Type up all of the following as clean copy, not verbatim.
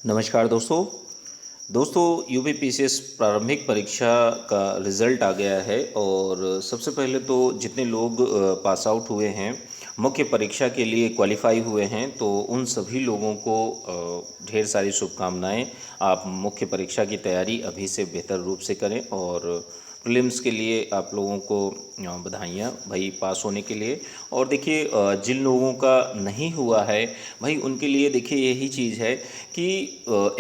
नमस्कार दोस्तों। यूपीपीसीएस प्रारंभिक परीक्षा का रिज़ल्ट आ गया है और सबसे पहले तो जितने लोग पास आउट हुए हैं, मुख्य परीक्षा के लिए क्वालिफाई हुए हैं, तो उन सभी लोगों को ढेर सारी शुभकामनाएं। आप मुख्य परीक्षा की तैयारी अभी से बेहतर रूप से करें और प्रीलिम्स के लिए आप लोगों को बधाइयाँ भाई पास होने के लिए। और देखिए जिन लोगों का नहीं हुआ है भाई, उनके लिए देखिए यही चीज़ है कि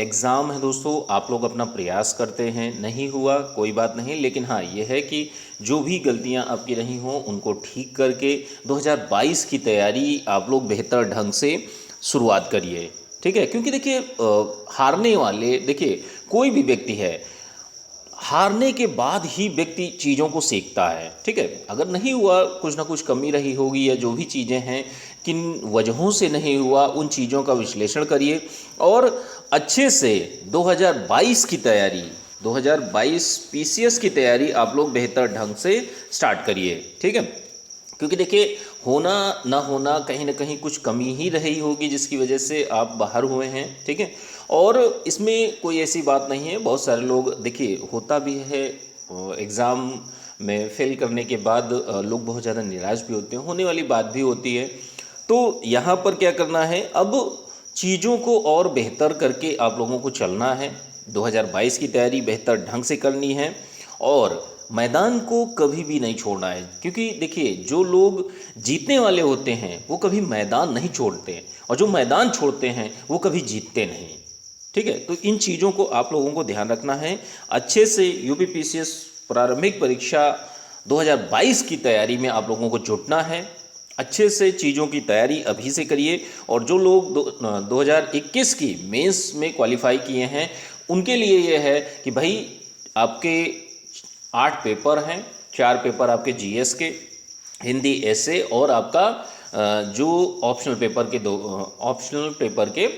एग्ज़ाम है दोस्तों, आप लोग अपना प्रयास करते हैं, नहीं हुआ कोई बात नहीं, लेकिन हाँ ये है कि जो भी गलतियां आपकी रही हों उनको ठीक करके 2022 की तैयारी आप लोग बेहतर ढंग से शुरुआत करिए। ठीक है, क्योंकि देखिए हारने वाले, देखिए कोई भी व्यक्ति है, हारने के बाद ही व्यक्ति चीज़ों को सीखता है। ठीक है, अगर नहीं हुआ, कुछ ना कुछ कमी रही होगी या जो भी चीज़ें हैं, किन वजहों से नहीं हुआ, उन चीज़ों का विश्लेषण करिए और अच्छे से 2022 की तैयारी, 2022 पीसीएस की तैयारी आप लोग बेहतर ढंग से स्टार्ट करिए। ठीक है, क्योंकि देखिए होना ना होना कहीं ना कहीं कुछ कमी ही रही होगी जिसकी वजह से आप बाहर हुए हैं। ठीक है, और इसमें कोई ऐसी बात नहीं है। बहुत सारे लोग, देखिए होता भी है एग्ज़ाम में फेल करने के बाद लोग बहुत ज़्यादा निराश भी होते हैं, होने वाली बात भी होती है। तो यहाँ पर क्या करना है, अब चीज़ों को और बेहतर करके आप लोगों को चलना है। 2022 की तैयारी बेहतर ढंग से करनी है और मैदान को कभी भी नहीं छोड़ना है, क्योंकि देखिए जो लोग जीतने वाले होते हैं वो कभी मैदान नहीं छोड़ते और जो मैदान छोड़ते हैं वो कभी जीतते नहीं। ठीक है, तो इन चीज़ों को आप लोगों को ध्यान रखना है। अच्छे से यूपीपीसीएस प्रारंभिक परीक्षा 2022 की तैयारी में आप लोगों को जुटना है। अच्छे से चीज़ों की तैयारी अभी से करिए और जो लोग 2021 की मेंस में क्वालिफाई किए हैं उनके लिए ये है कि भाई आपके 8 पेपर हैं, 4 पेपर आपके जीएस के, हिंदी ऐसे और आपका जो ऑप्शनल पेपर के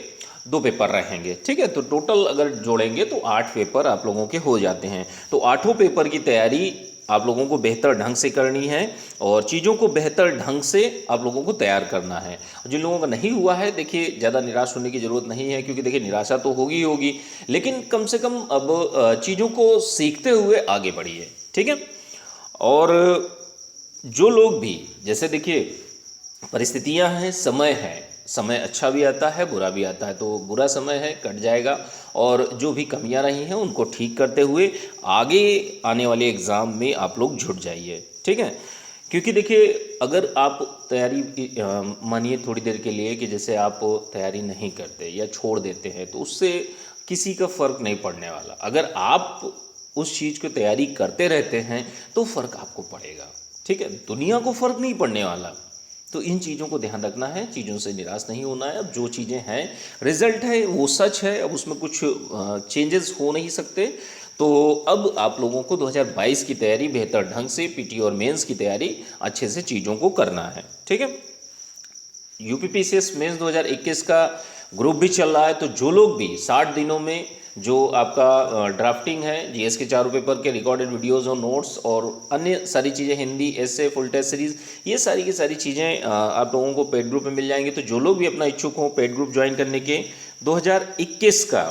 2 पेपर रहेंगे। ठीक है, तो टोटल अगर जोड़ेंगे तो 8 पेपर आप लोगों के हो जाते हैं। तो 8 पेपर की तैयारी आप लोगों को बेहतर ढंग से करनी है और चीज़ों को बेहतर ढंग से आप लोगों को तैयार करना है। जिन लोगों का नहीं हुआ है, देखिए ज़्यादा निराश होने की ज़रूरत नहीं है, क्योंकि देखिए निराशा तो होगी ही होगी, लेकिन कम से कम अब चीज़ों को सीखते हुए आगे बढ़िए। ठीक है, और जो लोग भी, जैसे देखिए परिस्थितियां हैं, समय है, समय अच्छा भी आता है बुरा भी आता है, तो बुरा समय है कट जाएगा और जो भी कमियां रही हैं उनको ठीक करते हुए आगे आने वाले एग्ज़ाम में आप लोग जुट जाइए। ठीक है, क्योंकि देखिए अगर आप तैयारी मानिए थोड़ी देर के लिए कि जैसे आप तैयारी नहीं करते या छोड़ देते हैं, तो उससे किसी का फ़र्क नहीं पड़ने वाला। अगर आप उस चीज़ की तैयारी करते रहते हैं तो फ़र्क आपको पड़ेगा। ठीक है, दुनिया को फ़र्क नहीं पड़ने वाला। तो इन चीज़ों को ध्यान रखना है, चीज़ों से निराश नहीं होना है। अब जो चीज़ें हैं, रिजल्ट है वो सच है, अब उसमें कुछ चेंजेस हो नहीं सकते। तो अब आप लोगों को 2022 की तैयारी बेहतर ढंग से, पीटी और मेंस की तैयारी अच्छे से चीज़ों को करना है। ठीक है, यूपीपीसीएस मेंस 2021 का ग्रुप भी चल रहा है, तो जो लोग भी 60 दिनों में जो आपका ड्राफ्टिंग है, जीएस के 4 पेपर के रिकॉर्डेड वीडियोस और नोट्स और अन्य सारी चीज़ें, हिंदी ऐसे फुल टेस्ट सीरीज, ये सारी की सारी चीज़ें आप लोगों को पेड ग्रुप में मिल जाएंगी। तो जो लोग भी अपना इच्छुक हों पेड ग्रुप ज्वाइन करने के 2021 का,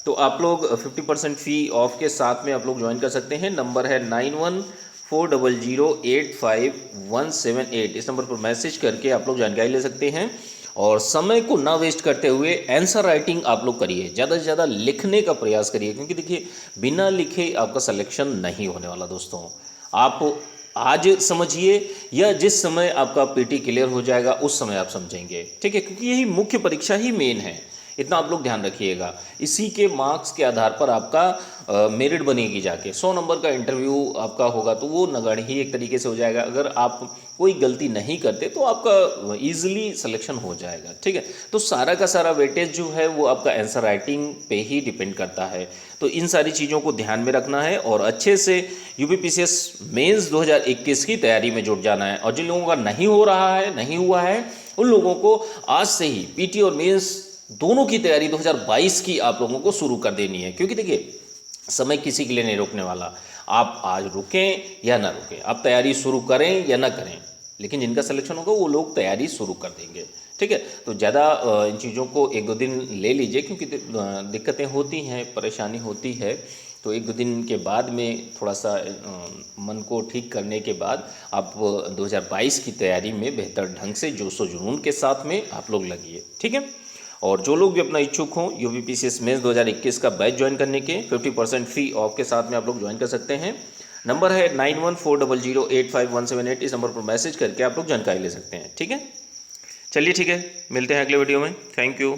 तो आप लोग 50% फ़ी ऑफ के साथ में आप लोग ज्वाइन कर सकते हैं। नंबर है 9140085178। इस नंबर पर मैसेज करके आप लोग जानकारी ले सकते हैं और समय को ना वेस्ट करते हुए आंसर राइटिंग आप लोग करिए, ज़्यादा से ज़्यादा लिखने का प्रयास करिए, क्योंकि देखिए बिना लिखे आपका सिलेक्शन नहीं होने वाला दोस्तों। आप आज समझिए या जिस समय आपका पीटी क्लियर हो जाएगा उस समय आप समझेंगे। ठीक है, क्योंकि यही मुख्य परीक्षा ही मेन है, इतना आप लोग ध्यान रखिएगा। इसी के मार्क्स के आधार पर आपका मेरिट बनेगी, जाके 100 नंबर का इंटरव्यू आपका होगा, तो वो नगण्य ही एक तरीके से हो जाएगा। अगर आप कोई गलती नहीं करते तो आपका ईजिली सिलेक्शन हो जाएगा। ठीक है, तो सारा का सारा वेटेज जो है वो आपका आंसर राइटिंग पे ही डिपेंड करता है। तो इन सारी चीज़ों को ध्यान में रखना है और अच्छे से यूपीपीसीएस मेंस 2021 की तैयारी में जुट जाना है। और जिन लोगों का नहीं हो रहा है, नहीं हुआ है, उन लोगों को आज से ही पीटी और मेंस दोनों की तैयारी 2022 की आप लोगों को शुरू कर देनी है, क्योंकि देखिए समय किसी के लिए नहीं रोकने वाला। आप आज रुकें या ना रुकें, आप तैयारी शुरू करें या ना करें, लेकिन जिनका सिलेक्शन होगा वो लोग तैयारी शुरू कर देंगे। ठीक है। तो ज़्यादा इन चीज़ों को 1-2 दिन ले लीजिए, क्योंकि दिक्कतें होती हैं, परेशानी होती है। तो 1-2 दिन के बाद में थोड़ा सा मन को ठीक करने के बाद आप 2022 की तैयारी में बेहतर ढंग से जोश व जुनून के साथ में आप लोग लगिए, ठीक है। और जो लोग भी अपना इच्छुक हों यूपीपीसीएस मेंस 2021 का बैच ज्वाइन करने के 50% फी ऑफ के साथ में आप लोग ज्वाइन कर सकते हैं। नंबर है 9140085178। इस नंबर पर मैसेज करके आप लोग जानकारी ले सकते हैं, ठीक है। चलिए ठीक है, मिलते हैं अगले वीडियो में। Thank you.